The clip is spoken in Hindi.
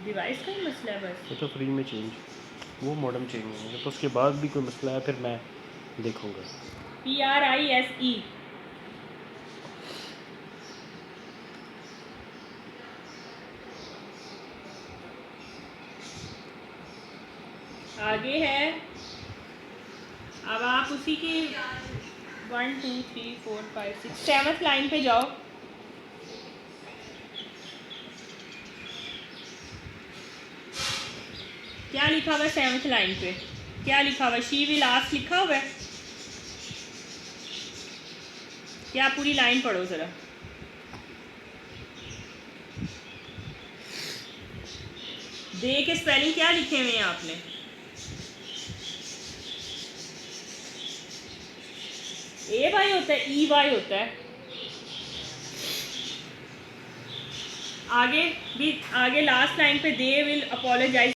डिवाइस का ही मसला है बस। वो तो फ्री में चेंज, वो मॉडम चेंज होंगे, तो उसके बाद भी कोई मसला है फिर मैं देखूँगा। PRISE। आगे है, अब आप उसी की 1 2 3 4 5 6 7th लाइन पे जाओ। क्या लिखा हुआ है 7th लाइन पे? क्या लिखा हुआ है? शी विल आस्क लिखा हुआ है। क्या पूरी लाइन पढ़ो ज़रा। दे के स्पेलिंग क्या लिखे हुए हैं आपने? AY होता है, EY होता है। आगे भी, आगे लास्ट लाइन पे दे विल अपोलोजाइज